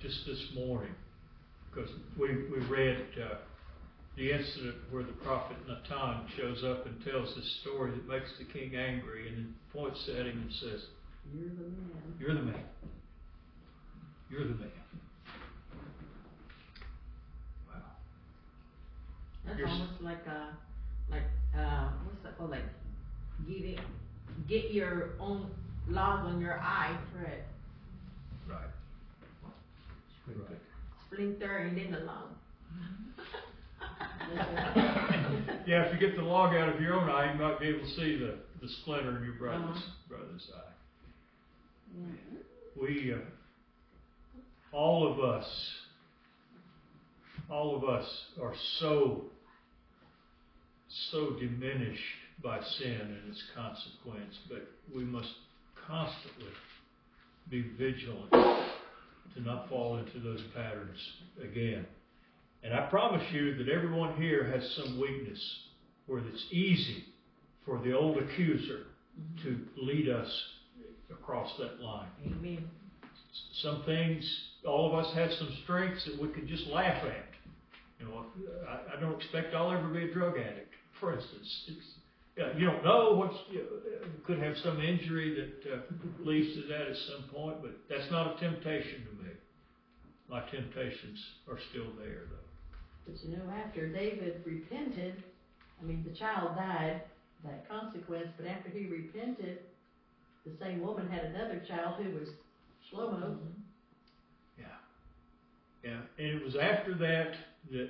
just this morning, because we read the incident where the prophet Nathan shows up and tells this story that makes the king angry, and then points at him and says, "You're the man. You're the man. You're the man." Wow. That's almost like what's that called? Like get your own log on your eye, right? Right. Right. Splinter and then the log. Yeah, if you get the log out of your own eye, you might be able to see the splinter in your brother's eye. Mm-hmm. We, all of us are so diminished by sin and its consequence, but we must constantly be vigilant to not fall into those patterns again. And I promise you that everyone here has some weakness where it's easy for the old accuser to lead us across that line. Amen. Some things, all of us have some strengths that we could just laugh at. You know, I don't expect I'll ever be a drug addict, for instance. You don't know you could have some injury that leads to that at some point, but that's not a temptation to me. My temptations are still there, though. But after David repented, the child died, that consequence, but after he repented, the same woman had another child who was Shlomo. Yeah. And it was after that the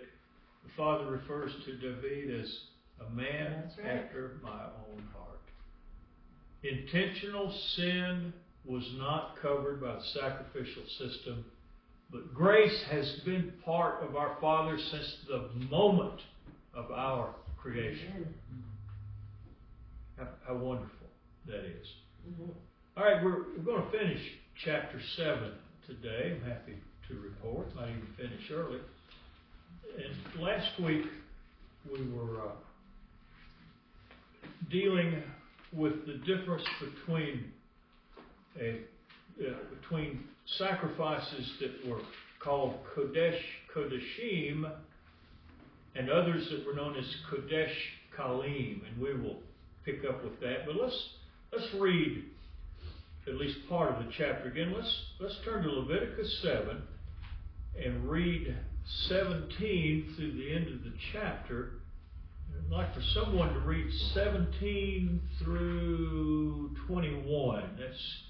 Father refers to David as a man after my own heart. Intentional sin was not covered by the sacrificial system, but grace has been part of our Father since the moment of our creation. How wonderful that is. Mm-hmm. All right, we're going to finish chapter 7 today. I'm happy to report. Might even finish early. And last week we were dealing with the difference between sacrifices that were called Kodeshim and others that were known as Kodesh Kalim, and we will pick up with that. But let's read at least part of the chapter again. Let's turn to Leviticus 7 and read 17 through the end of the chapter. I'd like for someone to read 17 through 21. That's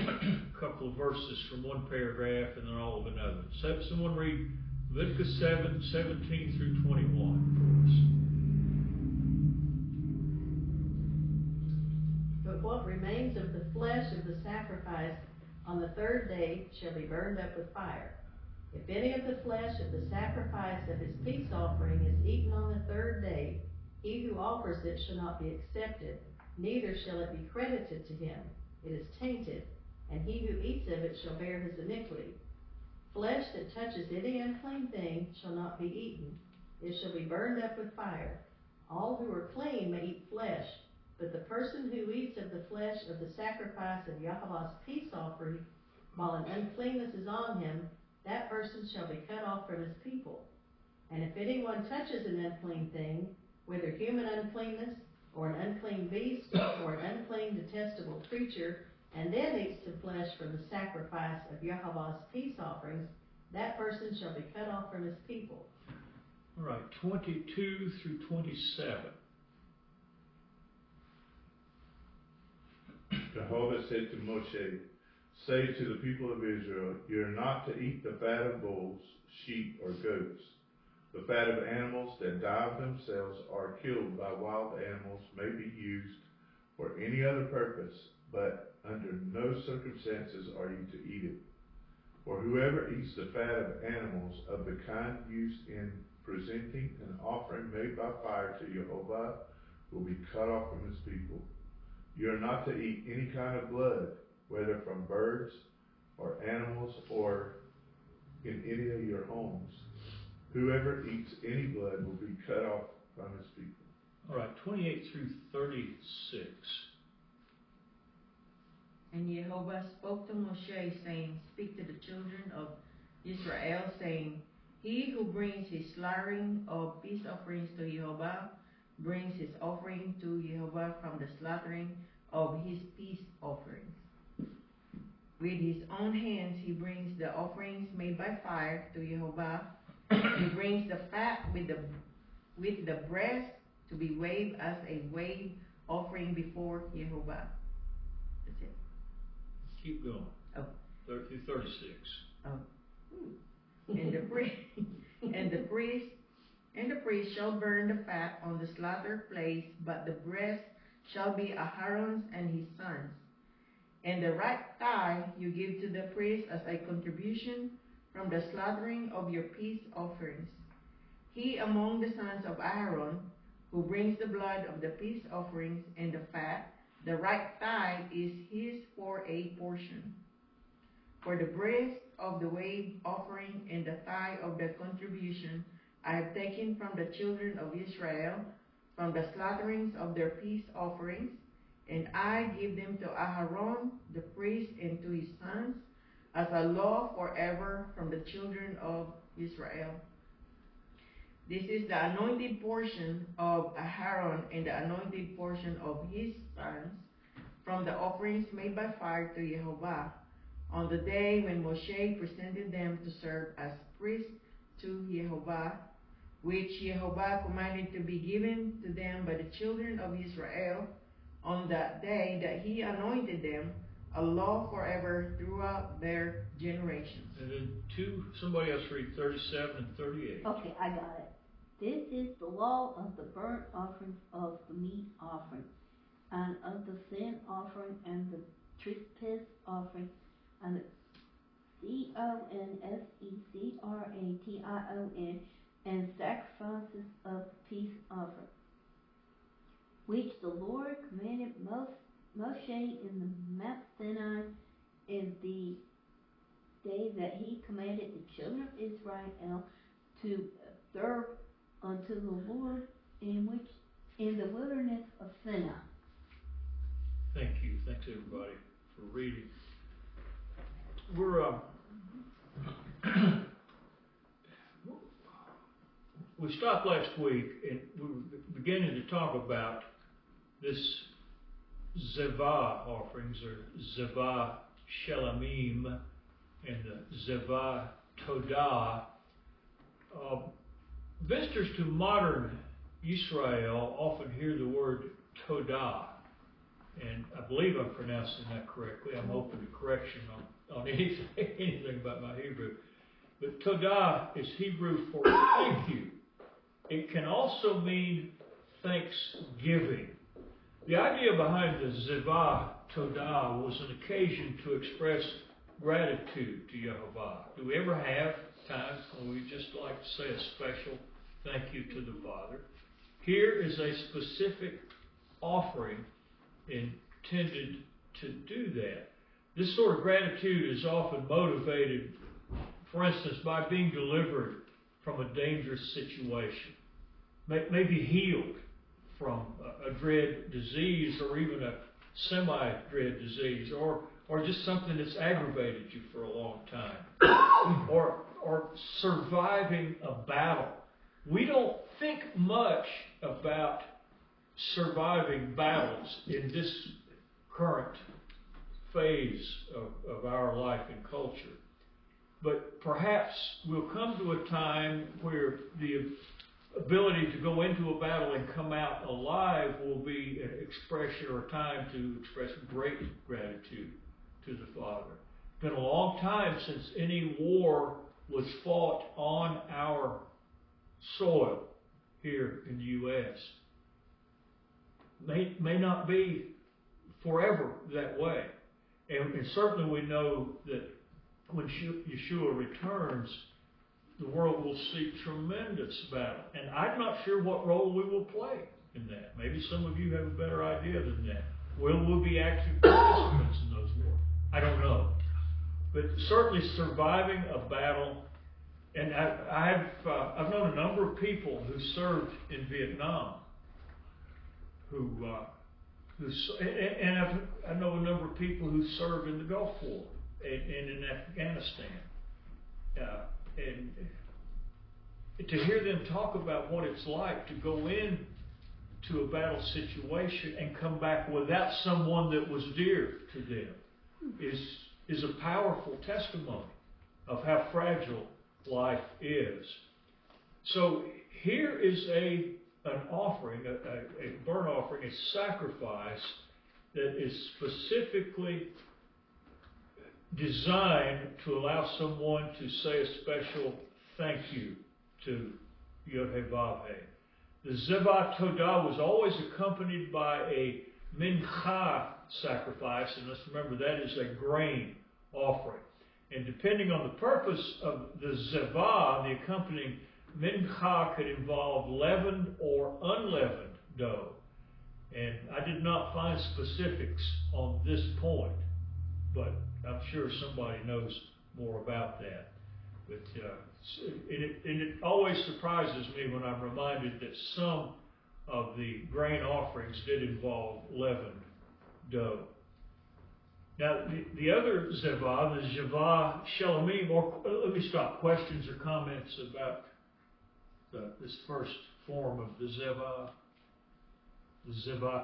a couple of verses from one paragraph and then all of another. So someone read Leviticus 7, 17 through 21 for us. But what remains of the flesh of the sacrifice on the third day shall be burned up with fire. If any of the flesh of the sacrifice of his peace offering is eaten on the third day, he who offers it shall not be accepted, neither shall it be credited to him. It is tainted, and he who eats of it shall bear his iniquity. Flesh that touches any unclean thing shall not be eaten. It shall be burned up with fire. All who are clean may eat flesh, but the person who eats of the flesh of the sacrifice of Yahweh's peace offering, while an uncleanness is on him, that person shall be cut off from his people. And if anyone touches an unclean thing, whether human uncleanness, or an unclean beast, or an unclean detestable creature, and then eats the flesh from the sacrifice of Yahweh's peace offerings, that person shall be cut off from his people. All right, 22 through 27. Jehovah said to Moshe, "Say to the people of Israel, you are not to eat the fat of bulls, sheep, or goats. The fat of animals that die of themselves or killed by wild animals may be used for any other purpose, but under no circumstances are you to eat it. For whoever eats the fat of animals of the kind used in presenting an offering made by fire to Jehovah will be cut off from his people. You are not to eat any kind of blood, whether from birds or animals or in any of your homes. Whoever eats any blood will be cut off from his people." All right, 28 through 36. And Jehovah spoke to Moshe, saying, "Speak to the children of Israel, saying, He who brings his slaughtering of peace offerings to Jehovah brings his offering to Jehovah from the slaughtering of his peace offerings. With his own hands he brings the offerings made by fire to Jehovah. He brings the fat with the breast to be waved as a wave offering before Jehovah. That's it. Keep going. Oh. 36. Oh. And the priest shall burn the fat on the slaughtered place, but the breast shall be Aaron's and his sons. And the right thigh you give to the priest as a contribution from the slaughtering of your peace offerings. He among the sons of Aaron, who brings the blood of the peace offerings and the fat, the right thigh is his for a portion. For the breast of the wave offering and the thigh of the contribution I have taken from the children of Israel, from the slaughterings of their peace offerings, and I give them to Aaron the priest and to his sons as a law forever from the children of Israel. This is the anointed portion of Aaron and the anointed portion of his sons from the offerings made by fire to Jehovah on the day when Moshe presented them to serve as priests to Jehovah, which Jehovah commanded to be given to them by the children of Israel on that day that he anointed them, a law forever throughout their generations. And then somebody else read 37 and 38. Okay, I got it. This is the law of the burnt offering, of the meat offering, and of the sin offering, and the trespass offering, and the CONSECRATION, and sacrifices of peace offering, which the Lord commanded Moshe in the Mount Sinai in the day that he commanded the children of Israel to observe unto the Lord in the wilderness of Sinai. Thank you. Thanks everybody for reading. We stopped last week and we were beginning to talk about this Zevah offerings, or Zevah Shelamim, and the Zevah Todah. Visitors to modern Israel often hear the word Todah, and I believe I'm pronouncing that correctly. I'm open to correction on anything about my Hebrew. But Todah is Hebrew for thank you. It can also mean thanksgiving. The idea behind the Zevah Todah was an occasion to express gratitude to Jehovah. Do we ever have times when we just like to say a special thank you to the Father? Here is a specific offering intended to do that. This sort of gratitude is often motivated, for instance, by being delivered from a dangerous situation, maybe healed from a dread disease, or even a semi-dread disease, or just something that's aggravated you for a long time, or surviving a battle. We don't think much about surviving battles in this current phase of our life and culture. But perhaps we'll come to a time where the ability to go into a battle and come out alive will be an expression, or a time to express great gratitude to the Father. It's been a long time since any war was fought on our soil here in the U.S. May not be forever that way. And certainly we know that when Yeshua returns, the world will see tremendous battle. And I'm not sure what role we will play in that. Maybe some of you have a better idea than that. Will we be active participants in those wars? I don't know. But certainly surviving a battle. And I've known a number of people who served in Vietnam, and I know a number of people who served in the Gulf War and in Afghanistan. And to hear them talk about what it's like to go in to a battle situation and come back without someone that was dear to them is a powerful testimony of how fragile life is. So here is an offering, a burnt offering, a sacrifice that is specifically designed to allow someone to say a special thank you to Yod-Heh-Vav-Heh. The Zevah Todah was always accompanied by a mincha sacrifice, and let's remember that is a grain offering. And depending on the purpose of the Zevah, the accompanying mincha could involve leavened or unleavened dough. And I did not find specifics on this point, but I'm sure somebody knows more about that. But it always surprises me when I'm reminded that some of the grain offerings did involve leavened dough. Now, the other Zevah, the Zevah Shelamim, or let me stop. Questions or comments about this first form of the Zevah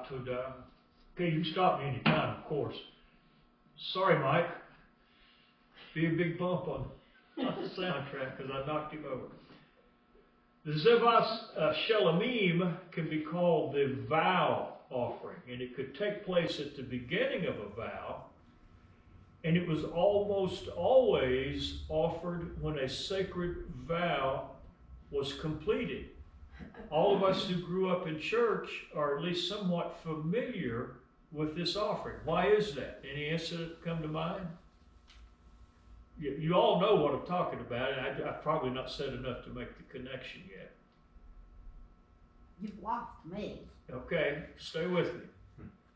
Todah? Okay, you can stop me anytime, of course. Sorry, Mike. Be a big bump on the soundtrack because I knocked him over. The Zevah Shelamim can be called the vow offering, and it could take place at the beginning of a vow, and it was almost always offered when a sacred vow was completed. All of us who grew up in church are at least somewhat familiar with this offering. Why is that? Any incident come to mind? You all know what I'm talking about, and I've probably not said enough to make the connection yet. You've lost me. Okay, stay with me.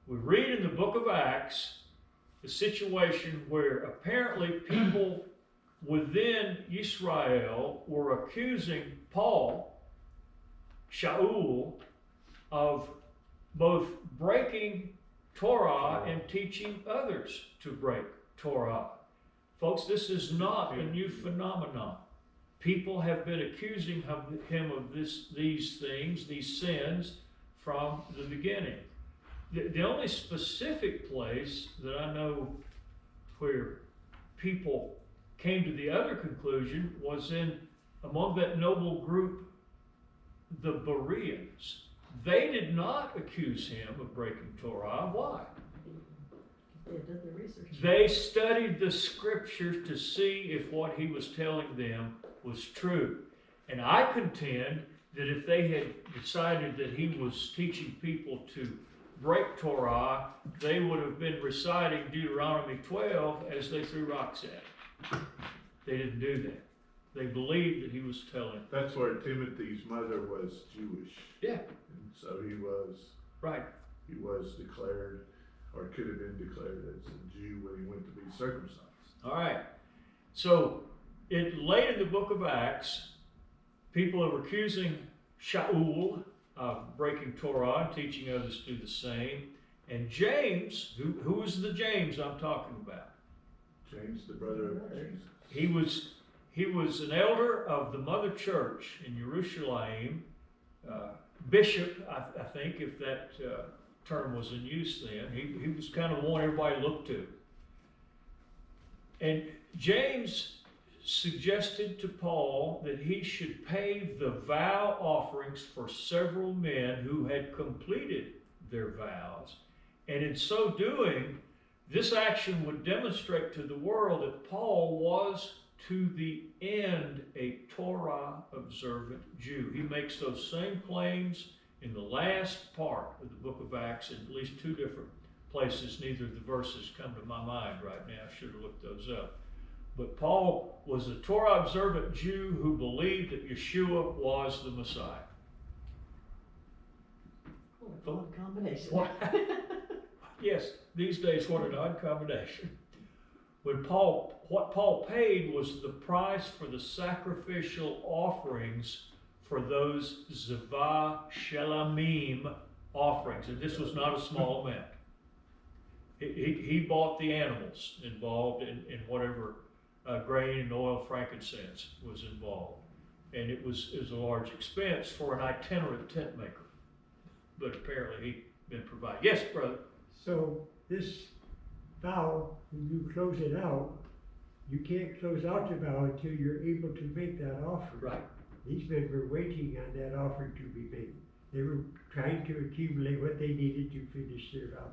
We read in the book of Acts the situation where apparently people within Israel were accusing Paul, Shaul, of both breaking Torah and teaching others to break Torah. Folks, this is not a new phenomenon. People have been accusing him of these things, these sins, from the beginning. The only specific place that I know where people came to the other conclusion was among that noble group, the Bereans. They did not accuse him of breaking Torah. Why? They did the research. They studied the scriptures to see if what he was telling them was true. And I contend that if they had decided that he was teaching people to break Torah, they would have been reciting Deuteronomy 12 as they threw rocks at him. They didn't do that. They believed that he was telling. That's where Timothy's mother was Jewish. Yeah. And so he was. Right. He was declared, or could have been declared as a Jew when he went to be circumcised. All right. So, late in the book of Acts, people are accusing Shaul of breaking Torah and teaching others to do the same. And James, who is the James I'm talking about? James, the brother of Jesus. He was an elder of the mother church in Jerusalem, bishop, I think, if that term was in use then. He was kind of the one everybody looked to. And James suggested to Paul that he should pay the vow offerings for several men who had completed their vows. And in so doing, this action would demonstrate to the world that Paul was to the end a Torah-observant Jew. He makes those same claims in the last part of the book of Acts in at least two different places. Neither of the verses come to my mind right now. I should have looked those up. But Paul was a Torah-observant Jew who believed that Yeshua was the Messiah. What an odd combination. Yes, these days, what an odd combination. What Paul paid was the price for the sacrificial offerings for those Zevah Shelamim offerings. And this was not a small amount. He bought the animals involved in whatever grain and oil, frankincense was involved. And it was a large expense for an itinerant tent maker. But apparently he'd been provided. Yes, brother? So this vow, when you close it out, you can't close out the vow until you're able to make that offering. Right. These men were waiting on that offering to be made. They were trying to accumulate what they needed to finish their vow.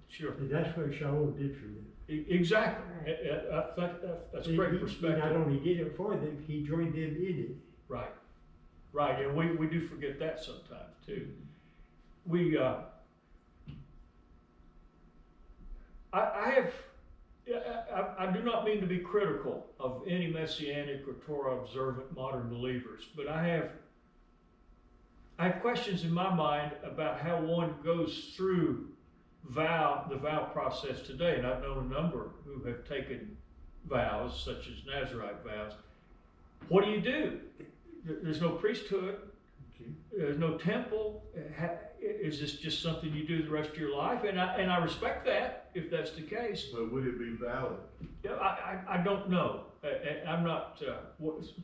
Sure. And that's what Shaul did for them. Exactly. Right. I think that's a And great he perspective. not only did it for them, he joined them in it. Right. Right, and we do forget that sometimes too. I do not mean to be critical of any Messianic or Torah observant modern believers, but I have questions in my mind about how one goes through the vow process today. And I've known a number who have taken vows, such as Nazirite vows. What do? There's no priesthood. There's no temple. Is this just something you do the rest of your life? And I respect that, if that's the case. But would it be valid? I don't know. I'm not,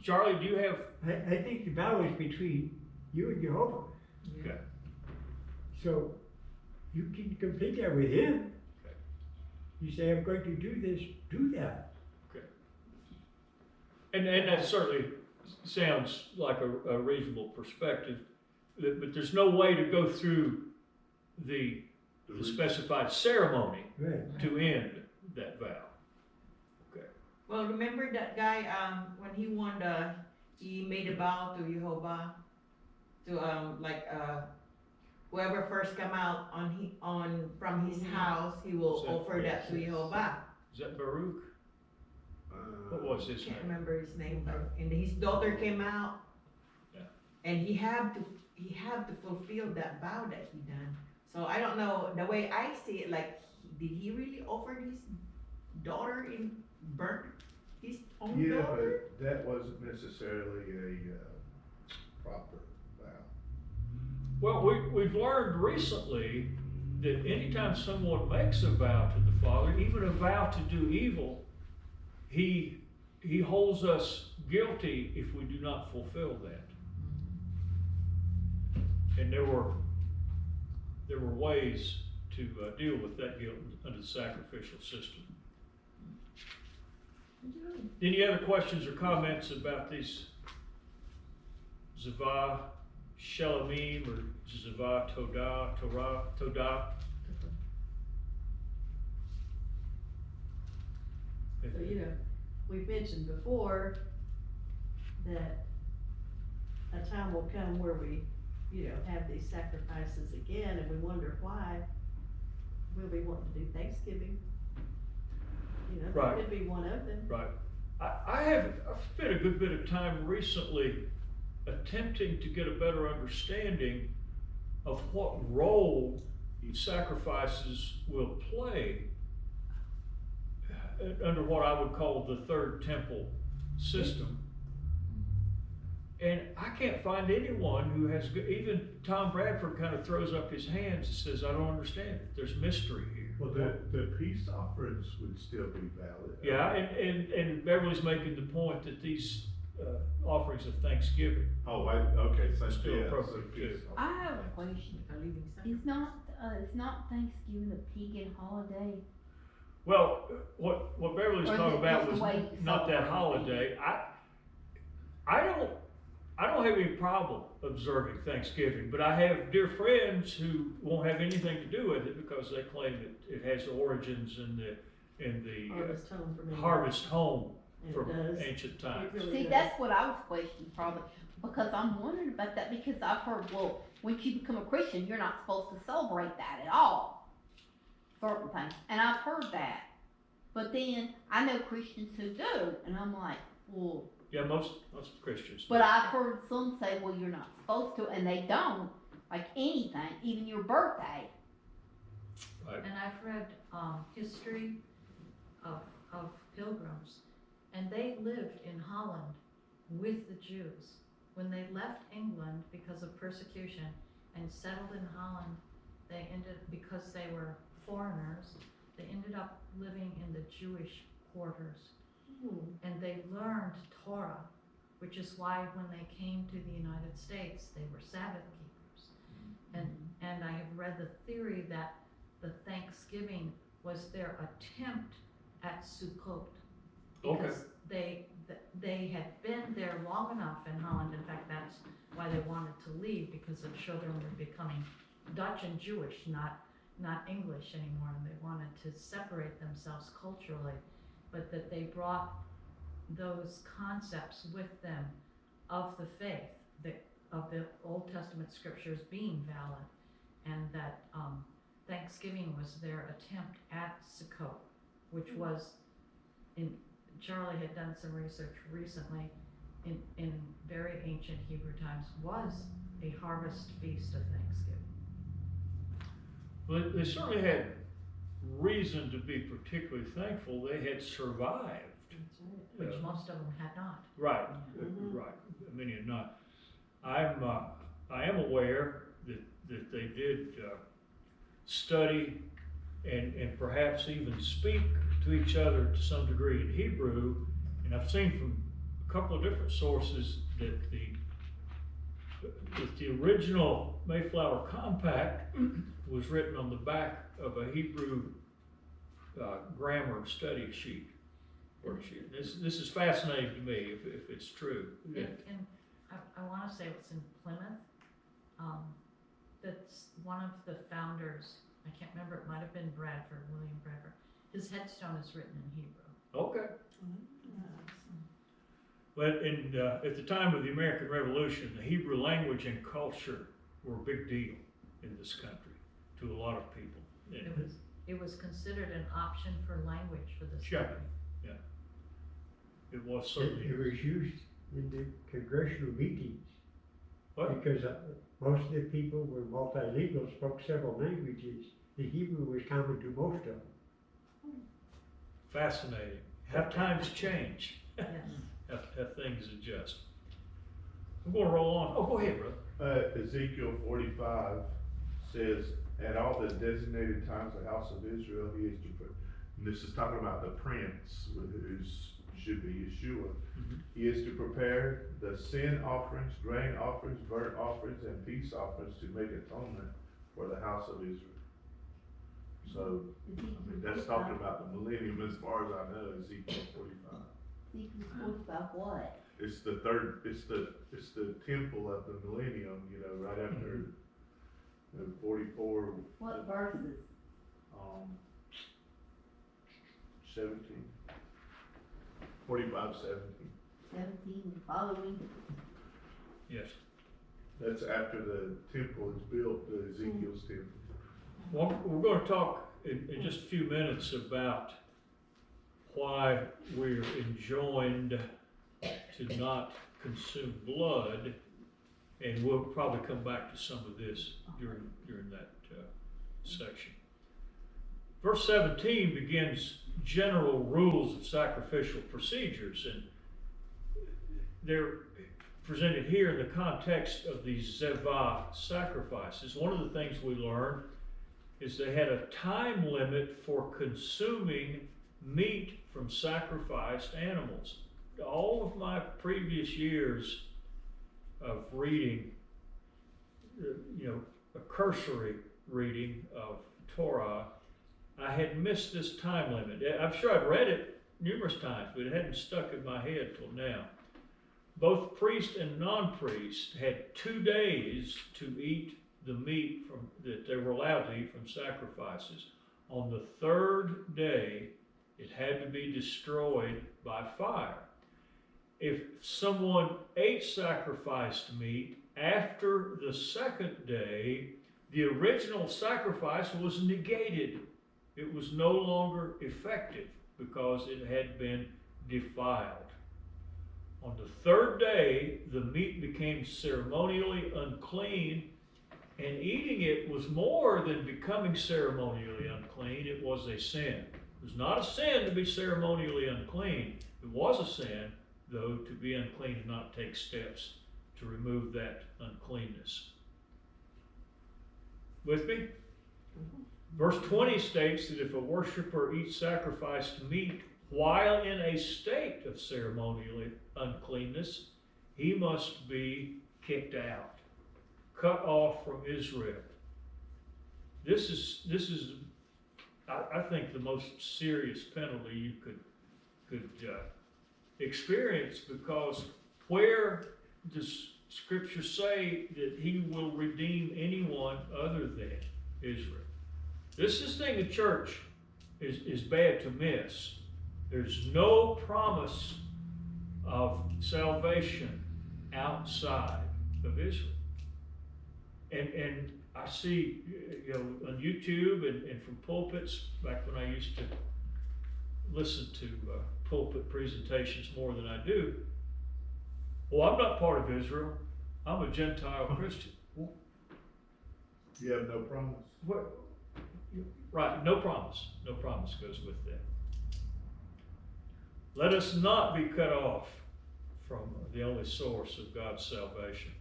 Charlie, do you have? I think the vow is between you and Jehovah. Okay. So you can complete that with him. Okay. You say, I'm going to do this, do that. Okay. And that certainly sounds like a reasonable perspective, but there's no way to go through the specified ceremony Right. to end that vow. Okay. Well, remember that guy, when he made a vow to Jehovah, to, whoever first come out from his house, he will offer that to Jehovah. Is that Baruch? What was his Can't name? remember his name, but, and his daughter came out. Yeah. And he had to fulfill that vow that he done. So I don't know, the way I see it, like, did he really offer his daughter in burnt his own Yeah, daughter? but that wasn't necessarily a proper vow. Well, we've learned recently that anytime someone makes a vow to the Father, even a vow to do evil, he holds us guilty if we do not fulfill that. And there were ways to deal with that guilt under the sacrificial system. Any other questions or comments about these Zavah Shelamim or Zavah Todah? So, we've mentioned before that a time will come where we, have these sacrifices again, and we wonder why will we want to do Thanksgiving? Right. That could be one of them. Right. I've spent a good bit of time recently attempting to get a better understanding of what role sacrifices will play under what I would call the third temple system. And I can't find anyone who has, even Tom Bradford kind of throws up his hands and says, I don't understand it. There's mystery here. Well, the peace offerings would still be valid. Yeah, and Beverly's making the point that these offerings of Thanksgiving. Oh, okay, so Still yeah, appropriate, so too. peace I have a offerings. question. A living Is not Thanksgiving a pagan holiday? Well, what Beverly's Or is talking it about just was the way you not that celebrate? holiday. I don't have any problem observing Thanksgiving, but I have dear friends who won't have anything to do with it because they claim that it has origins in the Harvest home for me. harvest home And it from does. ancient times. It really See, does. that's what I was questioning probably, because I'm wondering about that, because I've heard, well, once you become a Christian, you're not supposed to celebrate that at all. Certain things, and I've heard that. But then, I know Christians who do, and I'm like, well, Yeah, most Christians. but I've heard some say, well, you're not supposed to, and they don't, like anything, even your birthday. Right. And I've read history of pilgrims, and they lived in Holland with the Jews. When they left England because of persecution and settled in Holland, because they were foreigners, they ended up living in the Jewish quarters. and they learned Torah, which is why when they came to the United States, they were Sabbath keepers. And I have read the theory that the Thanksgiving was their attempt at Sukkot. Okay. Because they had been there long enough in Holland. In fact, that's why they wanted to leave, because the children were becoming Dutch and Jewish, not English anymore, and they wanted to separate themselves culturally, but that they brought those concepts with them of the faith, of the Old Testament scriptures being valid, and that Thanksgiving was their attempt at Sukkot, which was, Charlie had done some research recently, in very ancient Hebrew times, was a harvest feast of Thanksgiving. Well, they certainly had reason to be particularly thankful. They had survived. Which most of them had not. Right, right. Many had not. I am aware that they did study and perhaps even speak to each other to some degree in Hebrew, and I've seen from a couple of different sources that the original Mayflower Compact was written on the back of a Hebrew grammar study sheet. Worksheet. This is fascinating to me if it's true. And I want to say it was in Plymouth. That's one of the founders. I can't remember. It might have been William Bradford. His headstone is written in Hebrew. Okay. But at the time of the American Revolution, the Hebrew language and culture were a big deal in this country to a lot of people. It was considered an option for language for this Sure. country. Yeah. It was certainly. It was used in the congressional meetings. What? Because most of the people were multilingual, spoke several languages. The Hebrew was common to most of them. Fascinating. How times change. Yes. How things adjust. I'm going to roll on. Oh, go ahead, brother. Ezekiel 45 says, at all the designated times the house of Israel, he is to put, and this is talking about the prince, who should be Yeshua. He is to prepare the sin offerings, grain offerings, burnt offerings, and peace offerings to make atonement for the house of Israel. So, I mean, that's talking about the millennium as far as I know, Ezekiel 45. Ezekiel 45 what? It's the temple of the millennium, right after 44. What verses? 17. 45, 17. 17 and following. Yes. That's after the temple is built, the Ezekiel's temple. Well, we're going to talk in just a few minutes about why we're enjoined to not consume blood, and we'll probably come back to some of this during that section. Verse 17 begins general rules of sacrificial procedures, and they're presented here in the context of these Zevah sacrifices. One of the things we learn is they had a time limit for consuming meat from sacrificed animals. All of my previous years of reading, a cursory reading of Torah, I had missed this time limit. I'm sure I'd read it numerous times, but it hadn't stuck in my head till now. Both priest and non-priest had 2 days to eat the meat that they were allowed to eat from sacrifices. On the 3rd day, it had to be destroyed by fire. If someone ate sacrificed meat after the 2nd day, the original sacrifice was negated. It was no longer effective because it had been defiled. On the 3rd day, the meat became ceremonially unclean, and eating it was more than becoming ceremonially unclean. It was a sin. It was not a sin to be ceremonially unclean. It was a sin, though, to be unclean and not take steps to remove that uncleanness. With me? Verse 20 states that if a worshiper eats sacrificed meat while in a state of ceremonial uncleanness, he must be kicked out, cut off from Israel. This is I think the most serious penalty you could experience, because where does Scripture say that he will redeem anyone other than Israel? This thing the church is bad to miss. There's no promise of salvation outside of Israel. And I see, on YouTube and from pulpits, back when I used to listen to pulpit presentations more than I do, well, I'm not part of Israel. I'm a Gentile Christian. You have no promise. What? Right, no promise. No promise goes with that. Let us not be cut off from the only source of God's salvation.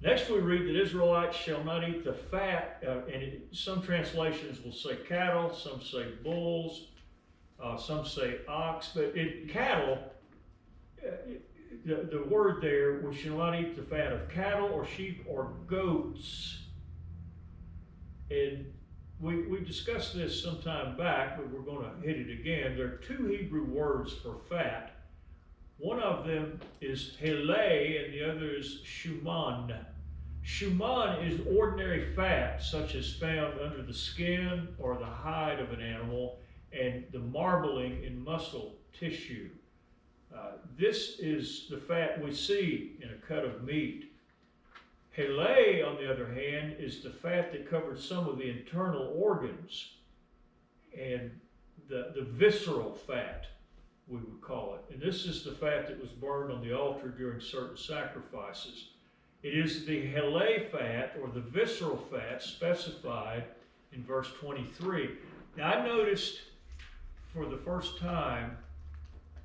Next we read that Israelites shall not eat the fat, and some translations will say cattle, some say bulls, some say ox, but cattle, the word there, we shall not eat the fat of cattle or sheep or goats. And we discussed this some time back, but we're going to hit it again. There are two Hebrew words for fat. One of them is hele, and the other is shuman. Shuman is ordinary fat, such as found under the skin or the hide of an animal, and the marbling in muscle tissue. This is the fat we see in a cut of meat. Hele, on the other hand, is the fat that covers some of the internal organs, and the visceral fat, we would call it. And this is the fat that was burned on the altar during certain sacrifices. It is the hele fat, or the visceral fat, specified in verse 23. Now, I noticed for the first time,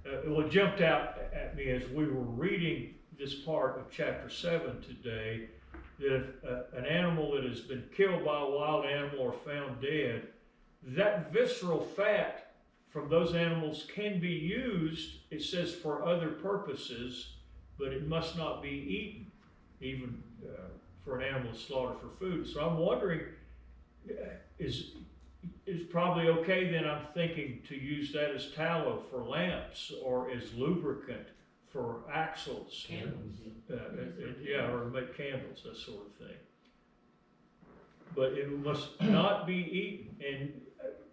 it jumped out at me as we were reading this part of chapter 7 today, that if an animal that has been killed by a wild animal or found dead, that visceral fat from those animals can be used, it says, for other purposes, but it must not be eaten, even for an animal slaughtered for food. So I'm wondering, is probably okay then, I'm thinking, to use that as tallow for lamps or as lubricant for axles. Candles. Or make candles, that sort of thing. But it must not be eaten. And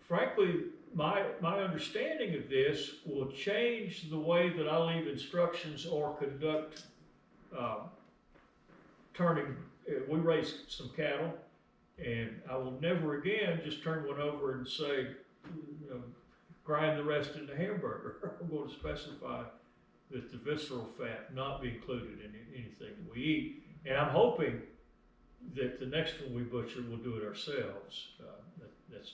frankly, my understanding of this will change the way that I leave instructions or conduct turning. We raise some cattle, and I will never again just turn one over and say, grind the rest into hamburger. I'm going to specify that the visceral fat not be included in anything that we eat. And I'm hoping that the next one we butcher, we'll do it ourselves. That's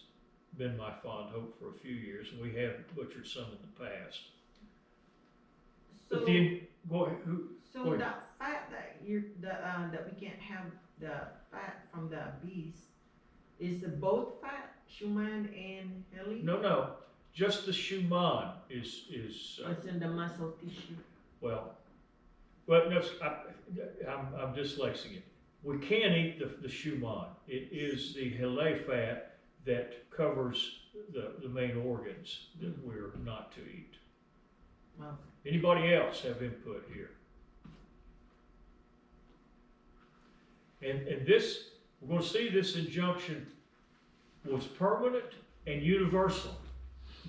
been my fond hope for a few years, and we have butchered some in the past. So, But then, go ahead. so go the ahead. fat that that we can't have the fat from the beast, is both fat, shuman and heli? No, just the shuman is It's in the muscle tissue. no, I'm dyslexing it. We can eat the shuman. It is the hele fat that covers the main organs that we're not to eat. Well, Anybody else have input here? And this, we're going to see this injunction was permanent and universal.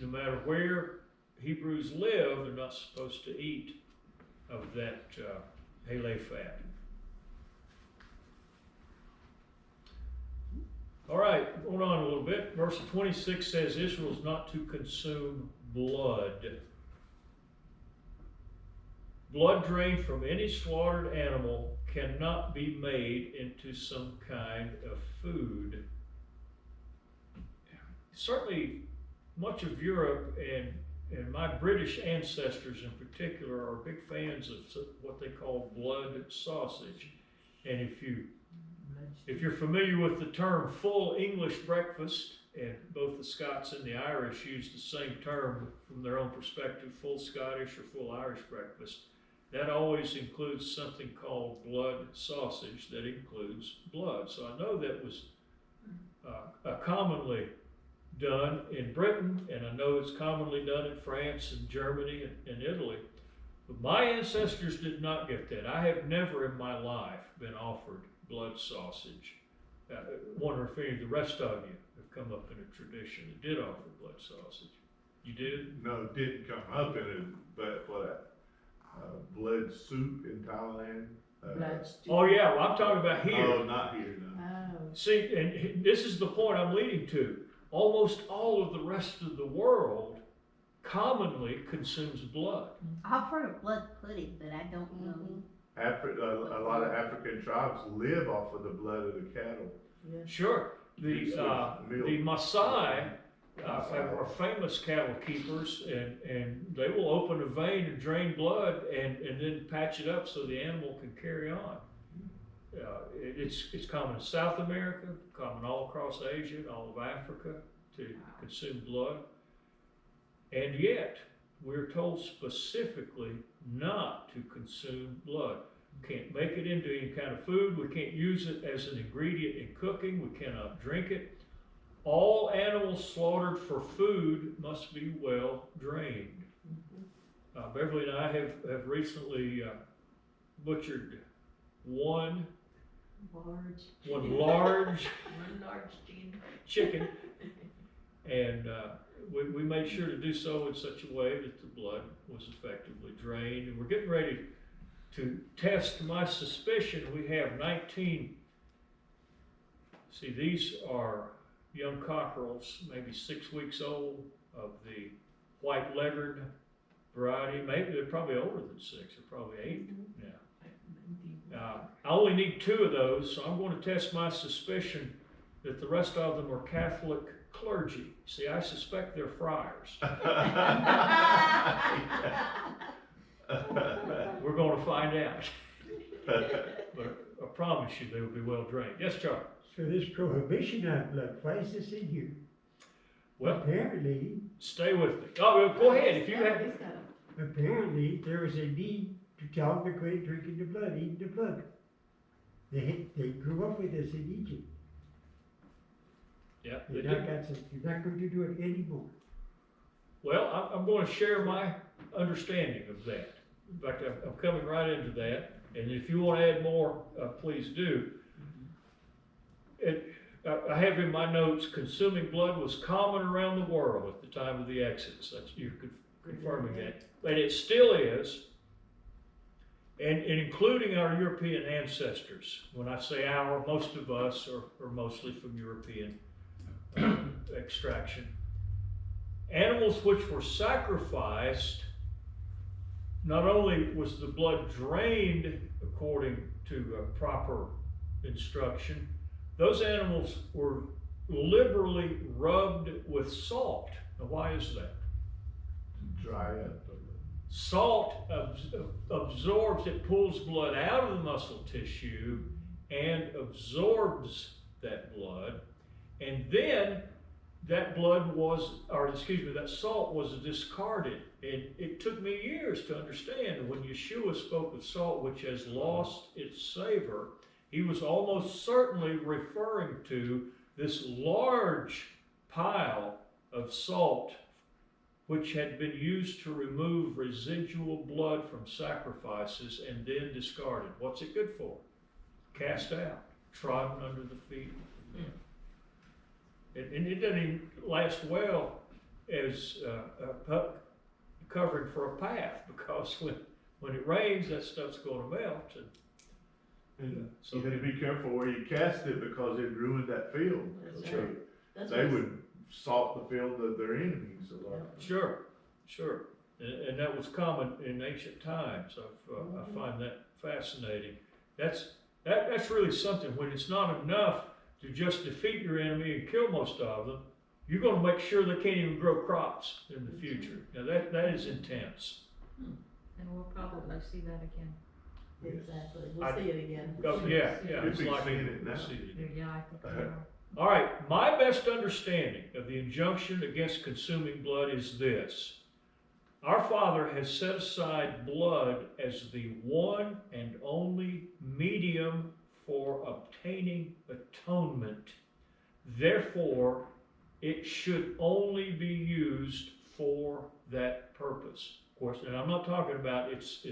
No matter where Hebrews live, they're not supposed to eat of that hele fat. All right, going on a little bit. Verse 26 says Israel's not to consume blood. Blood drained from any slaughtered animal cannot be made into some kind of food. Certainly, much of Europe and my British ancestors in particular are big fans of what they call blood sausage. And if you If you're familiar with the term full English breakfast, and both the Scots and the Irish use the same term from their own perspective, full Scottish or full Irish breakfast, that always includes something called blood sausage that includes blood. So I know that was commonly done in Britain, and I know it's commonly done in France and Germany and Italy. But my ancestors did not get that. I have never in my life been offered blood sausage. I wonder if any of the rest of you have come up in a tradition that did offer blood sausage. You did? No, it didn't come up in it, but blood soup in Thailand. Blood stew. Oh yeah, well I'm talking about here. Oh, not here, no. Oh, See, and this is the point I'm leading to. Almost all of the rest of the world commonly consumes blood. I've heard of blood pudding, but I don't know. A lot of African tribes live off of the blood of the cattle. Sure, the Maasai Maasai. are famous cattle keepers, and they will open a vein and drain blood and then patch it up so the animal can carry on. It's common in South America, common all across Asia, all of Africa to consume blood. And yet, we're told specifically not to consume blood. We can't make it into any kind of food. We can't use it as an ingredient in cooking. We cannot drink it. All animals slaughtered for food must be well drained. Beverly and I have recently butchered one large chicken, and we made sure to do so in such a way that the blood was effectively drained. And we're getting ready to test my suspicion. We have 19, see, these are young cockerels, maybe 6 weeks old, of the white leghorn variety. Maybe they're probably older than 6, they're probably 8 now. I only need 2 of those, so I'm going to test my suspicion that the rest of them are Catholic clergy. See, I suspect they're friars. We're going to find out. But I promise you they will be well drained. Yes, Charlie? So this prohibition on blood, why is this in here? Well, Apparently, stay with me. Oh, well, go ahead. If you have, apparently there was a need to tell them to quit drinking the blood, eating the blood. They grew up with this in Egypt. yeah. You're not going to do it anymore. Well, I'm going to share my understanding of that. In fact, I'm coming right into that. And if you want to add more, please do. I have in my notes, consuming blood was common around the world at the time of the Exodus. You're confirming that. But it still is, and including our European ancestors. When I say our, most of us are mostly from European extraction. Animals which were sacrificed, not only was the blood drained according to proper instruction, those animals were liberally rubbed with salt. Now, why is that? To dry up. Salt absorbs, it pulls blood out of the muscle tissue and absorbs that blood, and then that that salt was discarded. And it took me years to understand when Yeshua spoke of salt which has lost its savor, he was almost certainly referring to this large pile of salt which had been used to remove residual blood from sacrifices and then discarded. What's it good for? Cast out, trodden under the feet of men. And it doesn't even last well as covering for a path, because when it rains, that stuff's going to melt. And so you had to be careful where you cast it, because it ruined that field. That's So right. they would salt the field of their enemies a lot. Sure. And that was common in ancient times. I find that fascinating. That's really something. When it's not enough to just defeat your enemy and kill most of them, you're going to make sure they can't even grow crops in the future. Now that is intense. And we'll probably see that again. Exactly, I- we'll see it again. Oh, yeah, yeah. You'd it's be like seeing it we'll now. see it again. Yeah, I think they are. All right, my best understanding of the injunction against consuming blood is this. Our Father has set aside blood as the one and only medium for obtaining atonement. Therefore, it should only be used for that purpose. Of course, and I'm not talking about its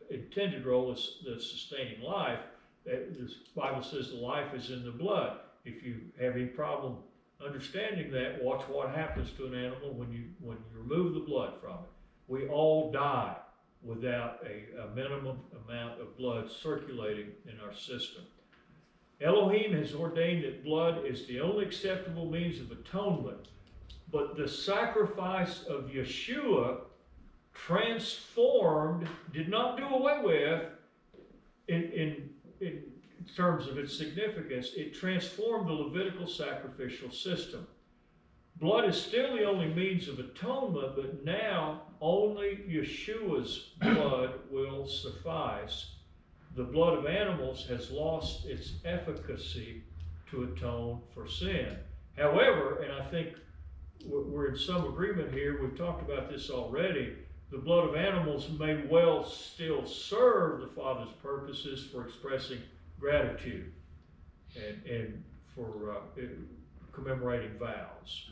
intended role as the sustaining life. The Bible says the life is in the blood. If you have any problem understanding that, watch what happens to an animal when you remove the blood from it. We all die without a minimum amount of blood circulating in our system. Elohim has ordained that blood is the only acceptable means of atonement, but the sacrifice of Yeshua transformed, did not do away with, in terms of its significance, it transformed the Levitical sacrificial system. Blood is still the only means of atonement, but now only Yeshua's blood will suffice. The blood of animals has lost its efficacy to atone for sin. However, and I think we're in some agreement here, we've talked about this already, the blood of animals may well still serve the Father's purposes for expressing gratitude and for commemorating vows.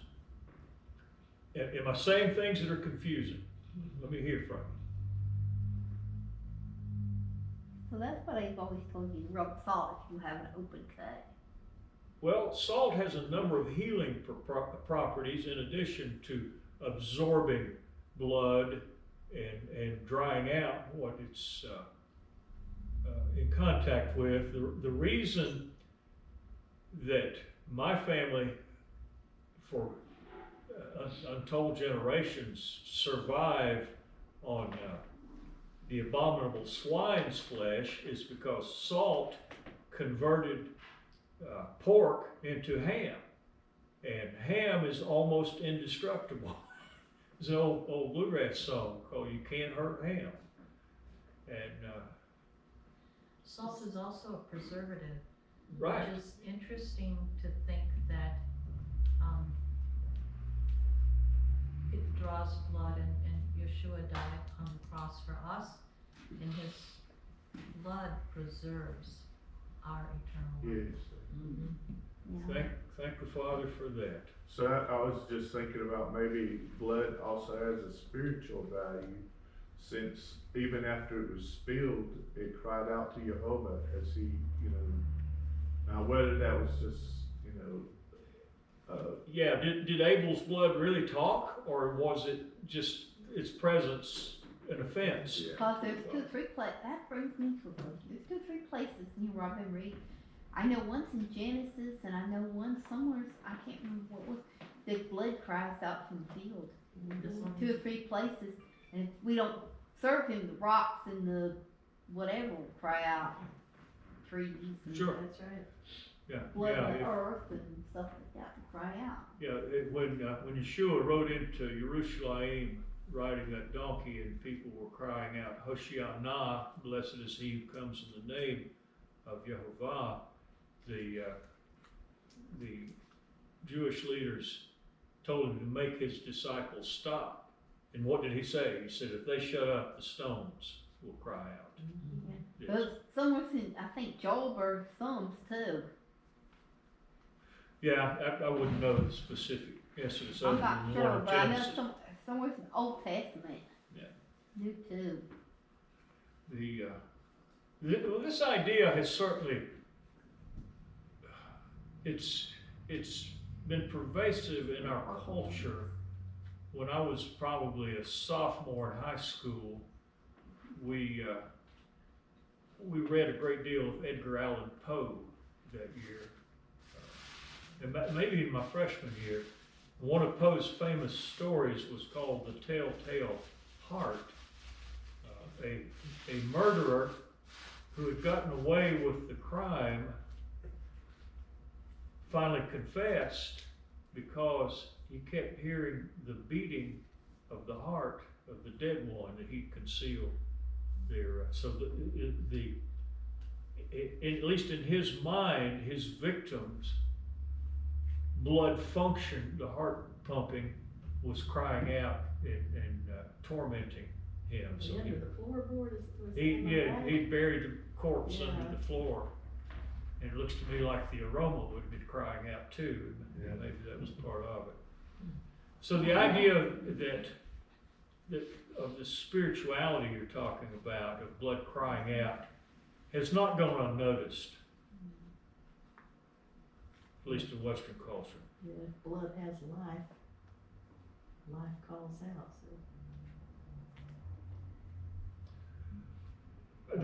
Am I saying things that are confusing? Let me hear from you. So that's what I've always told you, rub salt if you have an open cut. Well, salt has a number of healing properties in addition to absorbing blood and drying out what it's in contact with. The reason that my family, for untold generations, survived on the abominable swine's flesh is because salt converted pork into ham, and ham is almost indestructible. There's an old bluegrass song called "You Can't Hurt Ham," and Salt is also a preservative. right. Which is interesting to think that it draws blood, and Yeshua died on the cross for us, and his blood preserves our eternal life. Yes. Yeah. Thank the Father for that. So I was just thinking about maybe blood also has a spiritual value, since even after it was spilled, it cried out to Jehovah as he, now whether that was just, Yeah, did Abel's blood really talk, or was it just its presence an offense? Yeah. Because there's 2 or 3 places, that brings me to there's 2 or 3 places where I've been reading. I know one's in Genesis, and I know one somewhere, I can't remember what was, the blood cries out from the field. This one. 2 or 3 places, and if we don't serve him, the rocks and the whatever will cry out, trees and Sure. That's right. Yeah, blood yeah, of the earth and stuff like that will cry out. yeah. When Yeshua rode into Jerusalem riding that donkey, and people were crying out, "Hoshiana, blessed is he who comes in the name of Yehovah," the Jewish leaders told him to make his disciples stop. And what did he say? He said, "If they shut up, the stones will cry out." Yes. There's somewhere in, I think, Joel or Psalms too. Yeah, I wouldn't know the specific incidents I'm other not than sure, one in but I know Genesis. somewhere in the Old Testament. Yeah. New too. Well, this idea has certainly, it's been pervasive in our culture. When I was probably a sophomore in high school, we read a great deal of Edgar Allan Poe that year, and maybe in my freshman year. One of Poe's famous stories was called "The Telltale Heart." A murderer who had gotten away with the crime finally confessed because he kept hearing the beating of the heart of the dead one that he'd concealed So at least in his mind, his victims' blood function, the heart pumping, was crying out and tormenting him. The So end of the floorboard was. he buried the corpse Yeah. under the floor. And it looks to me like the aroma would have been crying out too. Yeah. Maybe that was part of it. So the idea that of the spirituality you're talking about, of blood crying out, has not gone unnoticed, at least in Western culture. Yeah, if blood has life, life calls out, so.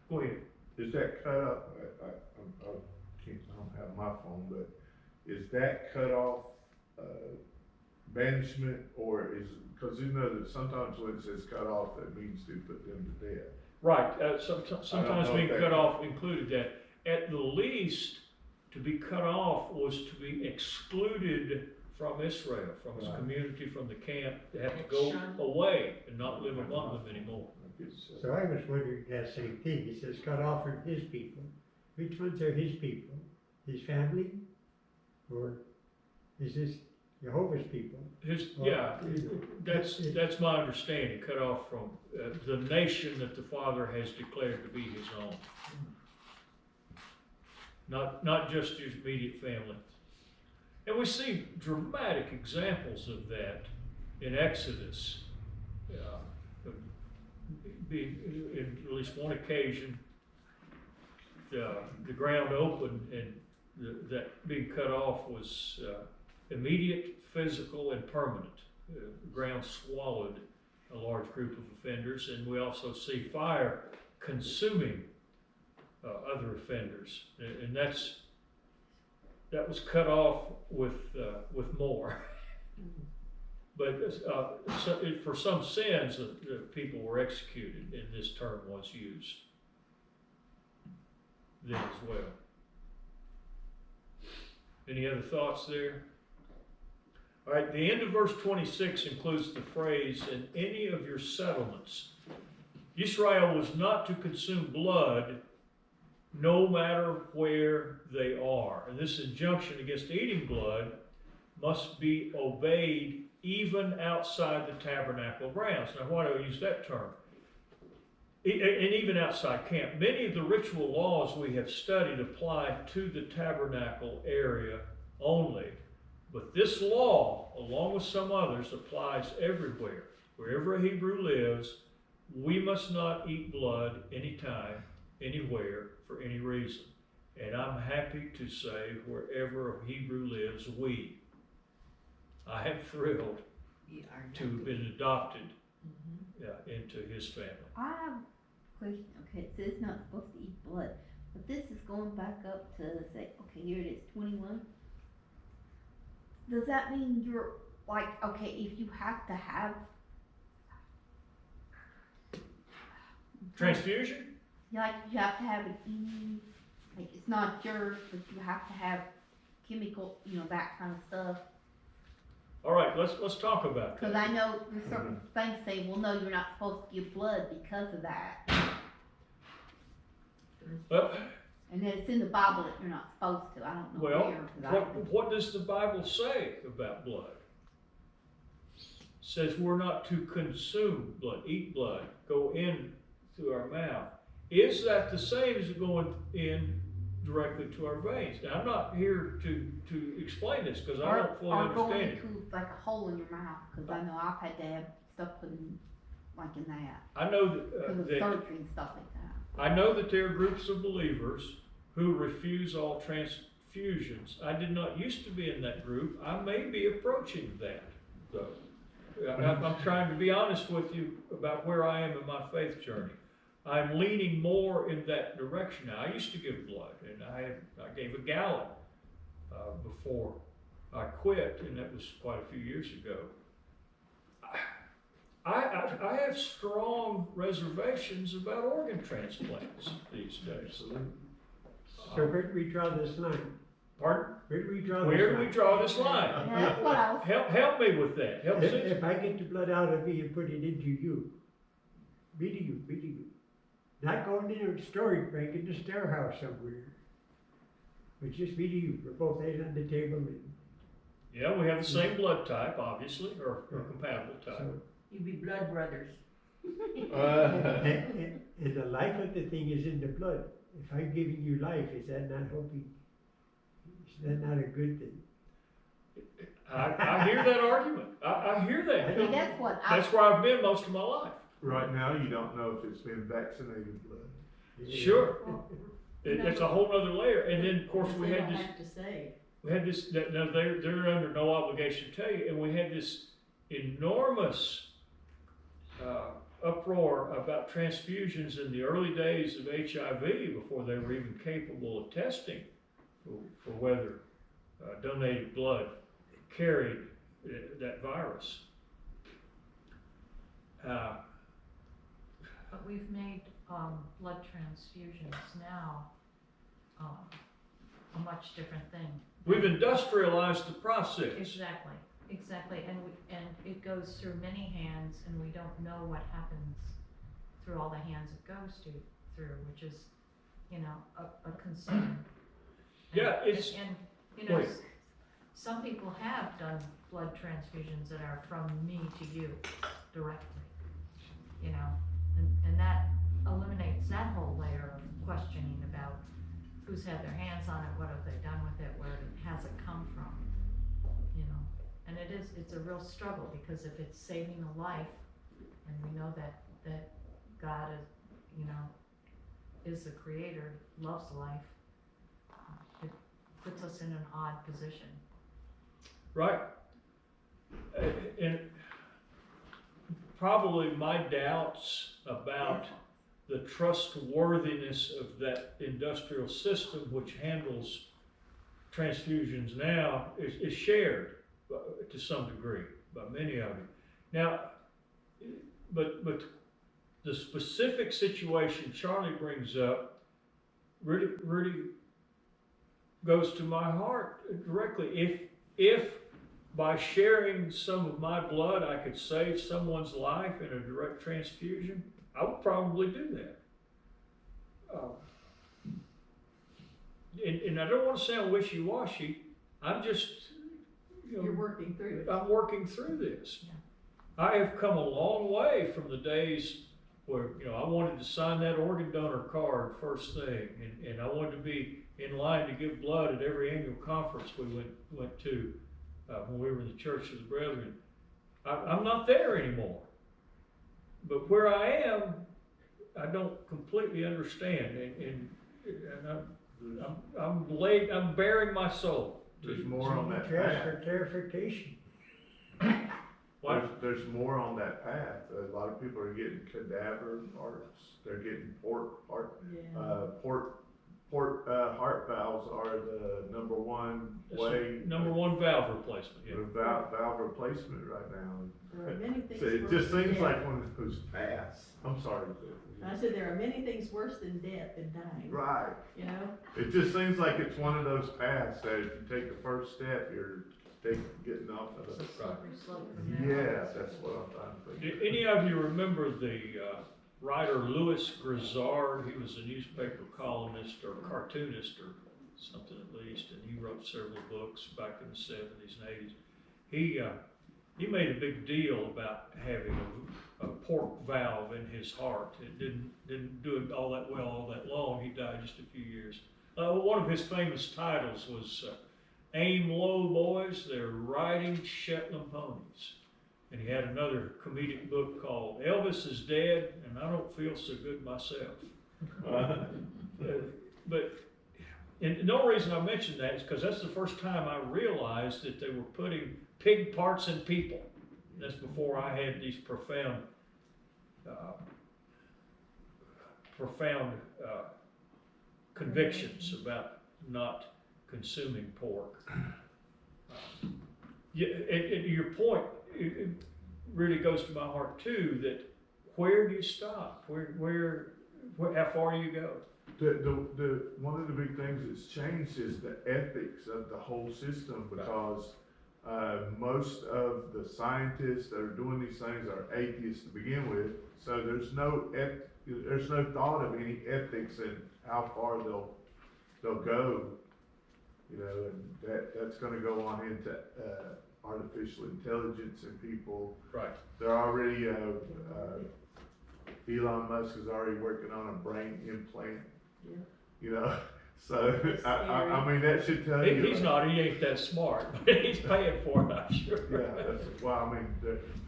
Go ahead. Is that cut off, I don't have my phone, but is that cut off, banishment, or is, cause you know that sometimes when it says cut off, that means to put them to death. Right, sometimes know being if cut that- off included that. At the least, to be cut off was to be excluded from Israel, from his Right. community, from the camp, to have to go Shunned. away and not live among them anymore. So I was wondering that same thing. He says cut off from his people. Which ones are his people? His family? Or is this Jehovah's people? That's my understanding, cut off from the nation that the Father has declared to be his own. Not just his immediate family. And we see dramatic examples of that in Exodus. In at least one occasion, the ground opened and that being cut off was immediate, physical, and permanent. The ground swallowed a large group of offenders, and we also see fire consuming other offenders, and that was cut off with more. But for some sins, the people were executed, and this term was used then as well. Any other thoughts there? All right, the end of verse 26 includes the phrase, "in any of your settlements." Israel was not to consume blood no matter where they are. And this injunction against eating blood must be obeyed even outside the tabernacle grounds. Now, why do I use that term? And even outside camp. Many of the ritual laws we have studied apply to the tabernacle area only. But this law, along with some others, applies everywhere. Wherever a Hebrew lives, we must not eat blood anytime, anywhere, for any reason. And I'm happy to say, wherever a Hebrew lives, I am thrilled to have been adopted into his family. I have a question. Okay, it says not supposed to eat blood, but this is going back up to say, okay, here it is, 21. Does that mean you're like, okay, if you have to have Transfusion? like you have to have it in, like it's not yours, but you have to have chemical, that kind of stuff. All right, let's talk about Because that. I know there's certain things say, well, no, you're not supposed to give blood because of that. Well, And then it's in the Bible that you're not supposed to. I don't know Well, where. 'Cause I haven't- what does the Bible say about blood? It says we're not to consume blood, eat blood, go in through our mouth. Is that the same as going in directly to our veins? Now, I'm not here to explain this because I don't fully or going understand it. into like a hole in your mouth, because I know I've had to have stuff put in, like in that, I know because of that surgery and stuff like that. I know that there are groups of believers who refuse all transfusions. I did not used to be in that group. I may be approaching that, though. I'm trying to be honest with you about where I am in my faith journey. I'm leaning more in that direction now. I used to give blood, and I gave a gallon before I quit, and that was quite a few years ago. I have strong reservations about organ transplants these days. So where do we draw this line? Pardon? Where do we draw this line? Where do we draw this line? Yeah, that's what I was, Help me with that. Help me. If I get the blood out of me and put it into you, me to you, me to you. Not going in a storage bank in the storehouse somewhere. But just me to you, we're both laying on the table and Yeah, we have the same blood type, obviously, or compatible type. so. You be blood brothers. And the life of the thing is in the blood. If I'm giving you life, is that not hoping? Is that not a good thing? I hear that argument. I hear that. See, that's what I, That's where I've been most of my life. Right now, you don't know if it's been vaccinated blood. Sure. You know, It's a whole other layer. And then, of course, we they had don't this, have to say. now they're under no obligation to tell you, and we had this enormous uproar about transfusions in the early days of HIV before they were even capable of testing for whether donated blood carried that virus. But we've made, blood transfusions now, a much different thing. We've industrialized the process. Exactly, and it goes through many hands, and we don't know what happens through all the hands it goes through, which is, you know, a concern. Yeah, it's. And, you know, Wait. some people have done blood transfusions that are from me to you directly, you know, and that eliminates that whole layer of questioning about who's had their hands on it, what have they done with it, where has it come from, you know. And it's a real struggle, because if it's saving a life, and we know that God is, you know, is the creator, loves life, it puts us in an odd position. Right. And probably my doubts about the trustworthiness of that industrial system which handles transfusions now is shared to some degree by many of you. Now, but the specific situation Charlie brings up really goes to my heart directly. If by sharing some of my blood I could save someone's life in a direct transfusion, I would probably do that. And I don't want to sound wishy-washy. I'm just, you know, You're working through it. I'm working through this. Yeah. I have come a long way from the days where, you know, I wanted to sign that organ donor card first thing, and I wanted to be in line to give blood at every annual conference we went to when we were in the Church of the Brethren. I'm not there anymore. But where I am, I don't completely understand, and I'm bearing my soul. There's more on that Ask path. for clarification. What? There's more on that path. A lot of people are getting cadaver hearts. They're getting port heart valves are the number one way. Number one valve replacement, yeah. Valve replacement right now. There are many things So it worse just than seems death. like one of those paths. I'm sorry. I said there are many things worse than death and dying, Right. you know? It just seems like it's one of those paths that if you take the first step, you're getting off of It's a it. slippery slope from there. Yeah, that's what I'm trying to think. Do any of you remember the writer Louis Grizzard? He was a newspaper columnist or cartoonist or something at least, and he wrote several books back in the 70s and 80s. He made a big deal about having a port valve in his heart. It didn't do it all that well all that long. He died just a few years. One of his famous titles was "Aim Low, Boys, They're Riding Shetland Ponies." And he had another comedic book called "Elvis is Dead and I Don't Feel So Good Myself." And the only reason I mention that is because that's the first time I realized that they were putting pig parts in people. That's before I had these profound convictions about not consuming pork. Yeah, and your point, it really goes to my heart too, that where do you stop? Where how far do you go? One of the big things that's changed is the ethics of the whole system, because Most of the scientists that are doing these things are atheists to begin with, so there's no thought of any ethics in how far they'll go, you know, and that's gonna go on into, artificial intelligence and people. Right. They're already, Elon Musk is already working on a brain implant. Yeah. You know, so, That's I mean, that should tell He, you. he's not, he ain't that smart, but he's paying for it, I'm sure. Yeah, well, I mean,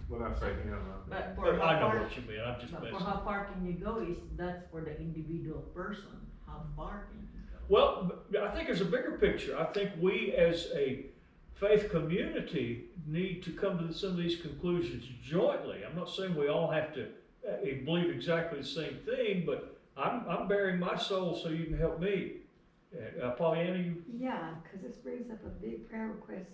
when I say him, I mean. But for But how I know far, what you mean, I'm just but messing. for how far can you go is, that's for the individual person, how far can you go? Well, I think there's a bigger picture. I think we as a faith community need to come to some of these conclusions jointly. I'm not saying we all have to believe exactly the same thing, but I'm bearing my soul so you can help me. Pollyanna, you? Yeah, because this brings up a big prayer request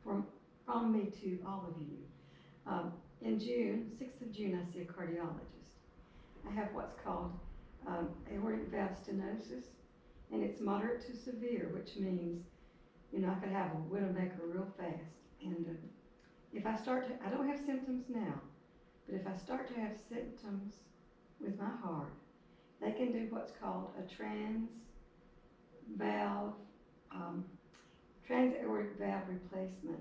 from me to all of you. In June, 6th of June, I see a cardiologist. I have what's called aortic valve stenosis, and it's moderate to severe, which means, you know, I could have a widowmaker real fast. And if I start to, I don't have symptoms now, but if I start to have symptoms with my heart, they can do what's called a transaortic valve replacement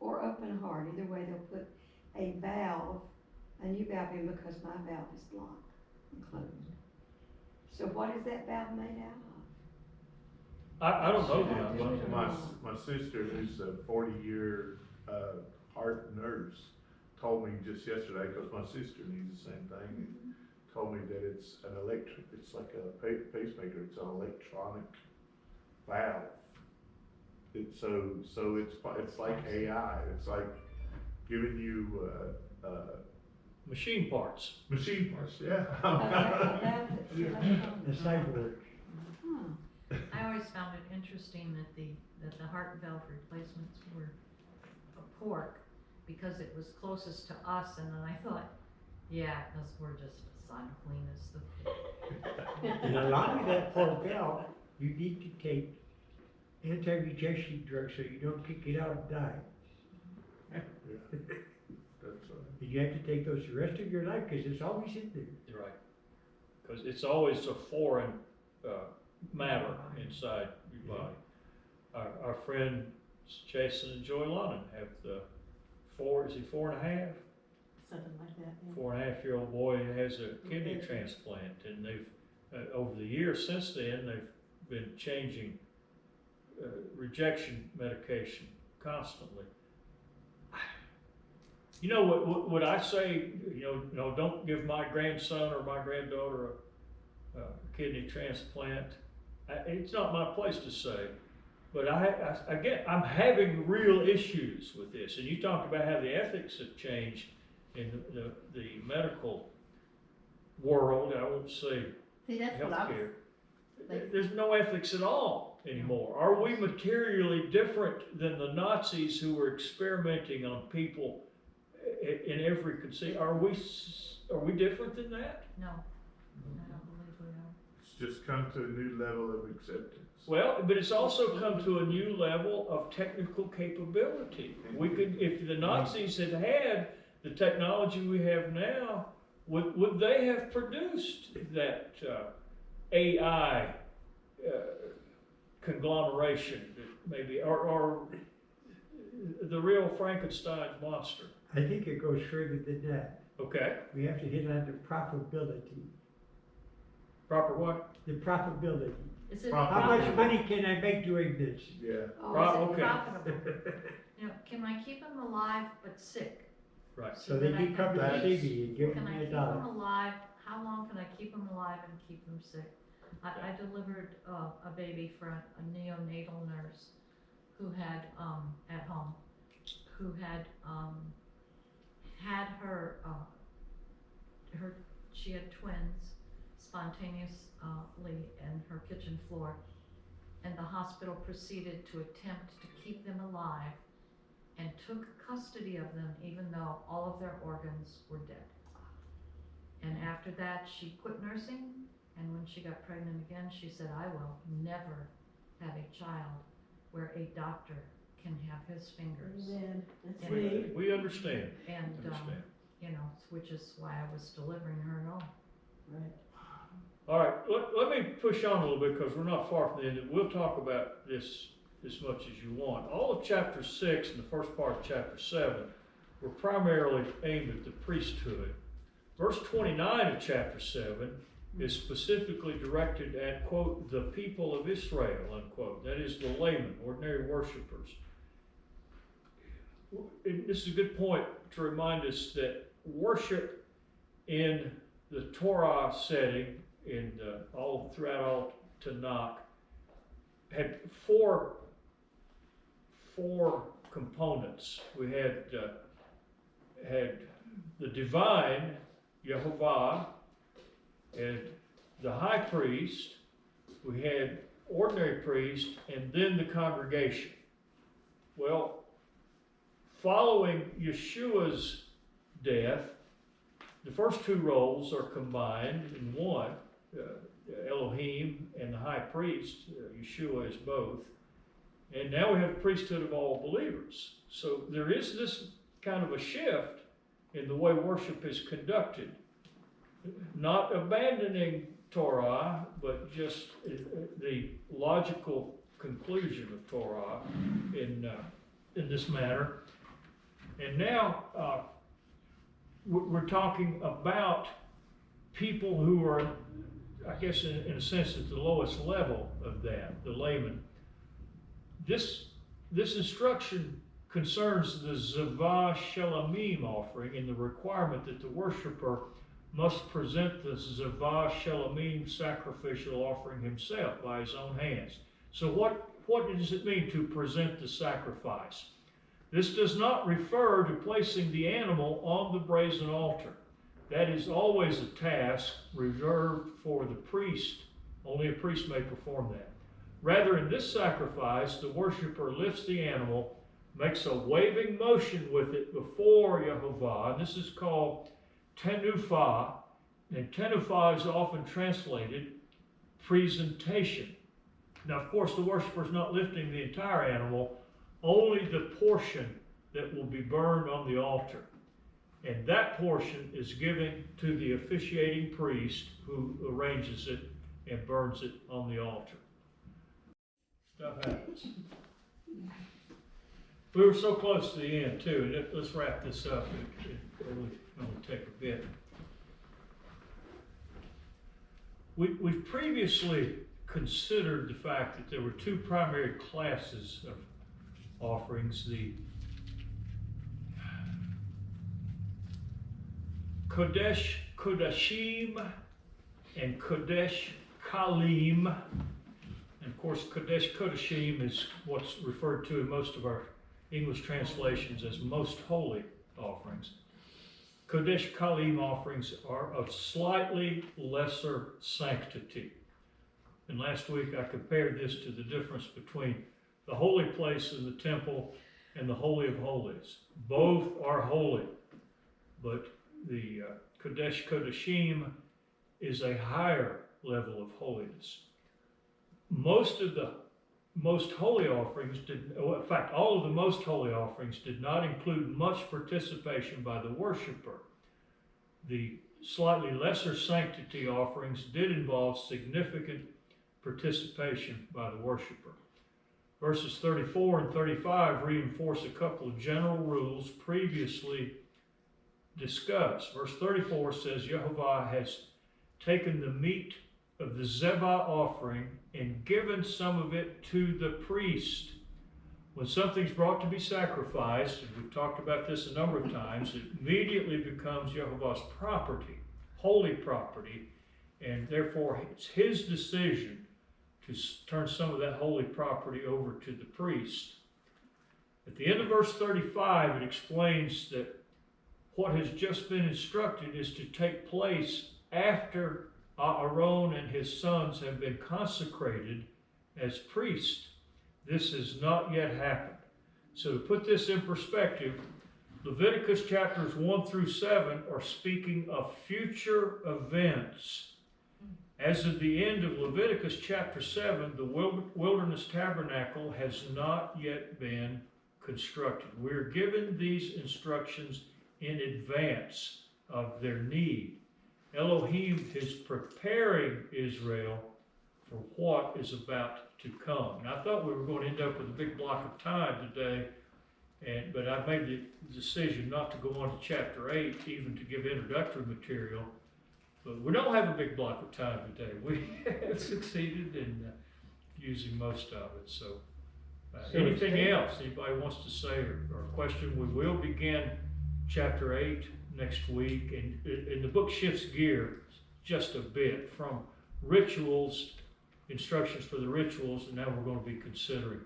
or open heart. Either way, they'll put a new valve in because my valve is blocked and closed. So what is that valve made out of? I don't know Should I that. do it or My not? my sister, who's a 40-year, heart nurse, told me just yesterday, cause my sister needs the same thing, and told me that it's like a pacemaker, it's an electronic valve. It's like AI, it's like giving you, Machine parts. machine parts, yeah. A valve that's electronic. The cyborg. Huh. I always found it interesting that the heart valve replacements were a pork because it was closest to us, and then I thought, yeah, because we're just as unclean as the. And along with that pork valve, you need to take anti-rejection drugs so you don't kick it out and die. Yeah. That's, And you have to take those the rest of your life, cause it's always in there. You're right. Because it's always a foreign matter inside your body. Our friend Jason and Joy Lunnan have the 4.5? Something like that, yeah. 4.5-year-old boy who has a kidney transplant, and they've, over the years since then, they've been changing rejection medication constantly. You know what I say, no, don't give my grandson or my granddaughter a kidney transplant. It's not my place to say, but I'm having real issues with this. And you talked about how the ethics have changed in the medical world. I won't say See, that's what I was, healthcare. There's no ethics at all anymore. Are we materially different than the Nazis who were experimenting on people in every Are we different than that? No, I don't believe we are. it's just come to a new level of acceptance. Well, but it's also come to a new level of technical capability. We could, if the Nazis had had the technology we have now, would they have produced that AI conglomeration, maybe, or the real Frankenstein's monster? I think it goes further than that. Okay, We have to hit on the profitability. proper what? The profitability. Is it How How profitable? much money can I make doing this? Yeah. Oh, is Okay. it profitable? You know, can I keep them alive but sick? Right. So they that I can come to That's- see me and give Can me I a keep them dollar. alive? How long can I keep them alive and keep them sick? I delivered a baby for a neonatal nurse who had, at home, who had, had she had twins spontaneously in her kitchen floor, and the hospital proceeded to attempt to keep them alive and took custody of them even though all of their organs were dead. And after that, she quit nursing, and when she got pregnant again, she said, I will never have a child where a doctor can have his fingers. Amen. That's Yeah. me. We understand, And, understand. you know, which is why I was delivering her and all. Right. All right, let me push on a little bit, because we're not far from the end. We'll talk about this as much as you want. All of chapter 6 and the first part of chapter 7 were primarily aimed at the priesthood. Verse 29 of chapter 7 is specifically directed at, quote, the people of Israel, unquote. That is the laymen, ordinary worshipers. And this is a good point to remind us that worship in the Torah setting, throughout all Tanakh, had four components. We had the divine Yehovah, and the high priest. We had ordinary priest, and then the congregation. Well, following Yeshua's death, the first two roles are combined in one. Elohim and the high priest, Yeshua is both. And now we have the priesthood of all believers. So there is this kind of a shift in the way worship is conducted. Not abandoning Torah, but just the logical conclusion of Torah in this matter. And now we're talking about people who are, I guess in a sense, at the lowest level of that, the layman. This instruction concerns the Zavah Shelamim offering and the requirement that the worshiper must present the Zavah Shelamim sacrificial offering himself by his own hands. So what does it mean to present the sacrifice? This does not refer to placing the animal on the brazen altar. That is always a task reserved for the priest. Only a priest may perform that. Rather, in this sacrifice, the worshiper lifts the animal, makes a waving motion with it before Yehovah, and this is called tenufah, and tenufah is often translated presentation. Now, of course, the worshiper is not lifting the entire animal, only the portion that will be burned on the altar. And that portion is given to the officiating priest, who arranges it and burns it on the altar. Stuff happens. We were so close to the end, too, and let's wrap this up. It will only take a bit. We've previously considered the fact that there were two primary classes of offerings, the Kodesh Kodashim and Kodesh Kalim. And of course, Kodesh Kodashim is what's referred to in most of our English translations as most holy offerings. Kodesh Kalim offerings are of slightly lesser sanctity. And last week I compared this to the difference between the holy place in the temple and the Holy of Holies. Both are holy, but the Kodesh Kodashim is a higher level of holiness. Most of the most holy offerings in fact, all of the most holy offerings did not include much participation by the worshiper. The slightly lesser sanctity offerings did involve significant participation by the worshiper. Verses 34 and 35 reinforce a couple of general rules previously discussed. Verse 34 says, Yehovah has taken the meat of the Zevah offering and given some of it to the priest. When something's brought to be sacrificed, and we've talked about this a number of times, it immediately becomes Yehovah's property, holy property, and therefore it's his decision to turn some of that holy property over to the priest. At the end of verse 35, it explains that what has just been instructed is to take place after Aaron and his sons have been consecrated as priests. This has not yet happened. So to put this in perspective, Leviticus chapters 1 through 7 are speaking of future events. As of the end of Leviticus chapter 7, the wilderness tabernacle has not yet been constructed. We're given these instructions in advance of their need. Elohim is preparing Israel for what is about to come. And I thought we were going to end up with a big block of time today, but I made the decision not to go on to chapter 8, even to give introductory material. But we don't have a big block of time today. We have succeeded in using most of it. So, anything else anybody wants to say or question? We will begin chapter 8 next week, and the book shifts gear just a bit from rituals, instructions for the rituals, and now we're going to be considering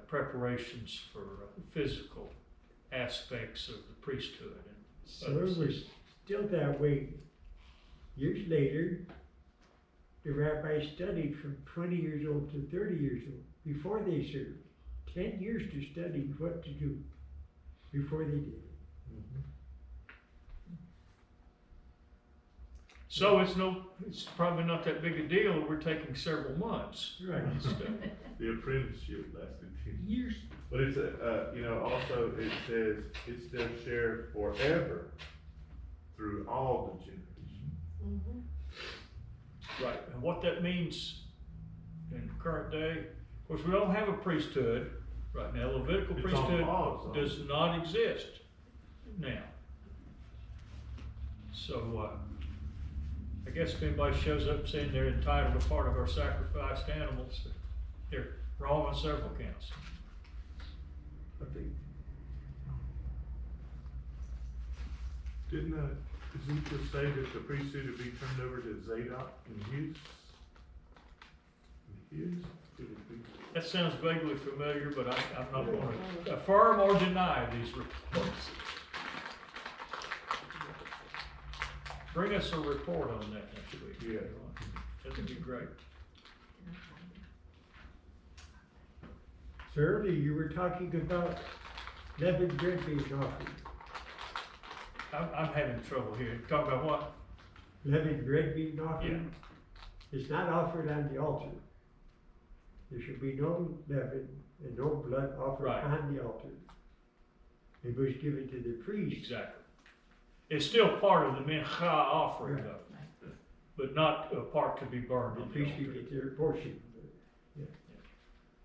preparations for physical aspects of the priesthood. And so it was still that way. Years later, the rabbis studied from 20 years old to 30 years old before they served. 10 years to study what to do before they did. So it's probably not that big a deal. We're taking several months. Right. The apprenticeship lasted 10 years. But it's also it says it's their share forever through all the generations. Right, and what that means in the current day, of course, we don't have a priesthood right now. Levitical It's priesthood on pause, does not exist now. So, I guess if anybody shows up saying they're entitled to part of our sacrificed animals, they're wrong on several counts. I think. Didn't Ezekiel say that the priesthood would be turned over to Zadok and his? That sounds vaguely familiar, but I'm not going to affirm or deny these reports. Bring us a report on that next week. Yeah. That would be great. So earlier you were talking about leavened bread being offered. I'm having trouble here. Talk about what? Leavened bread being offered? Yeah. It's not offered on the altar. There should be no leaven and no blood offered Right. on the altar. It was given to the priest. Exactly. It's still part of the mincha offering, Right. though, but not a part to be burned The on the priest altar. would get their portion.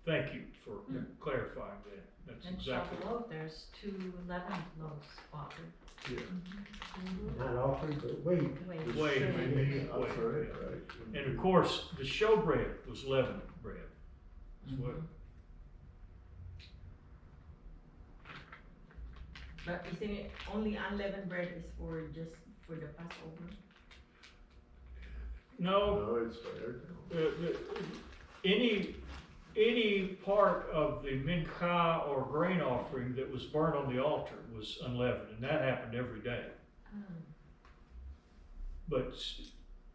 Thank you for clarifying that. That's In exactly. Shavuot, there's 2 leavened loaves offered. Yeah. Not offered, but waved. Wait. Wait, That's right. And of course, the showbread was leavened bread as well. But isn't it only unleavened bread is for just for the Passover? No, No, it's fair. any part of the mincha or grain offering that was burned on the altar was unleavened, and that happened every day. But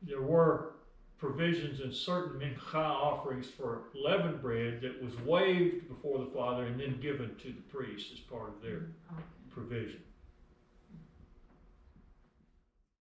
there were provisions in certain mincha offerings for leavened bread that was waved before the Father and then given to the priest as part of their provision.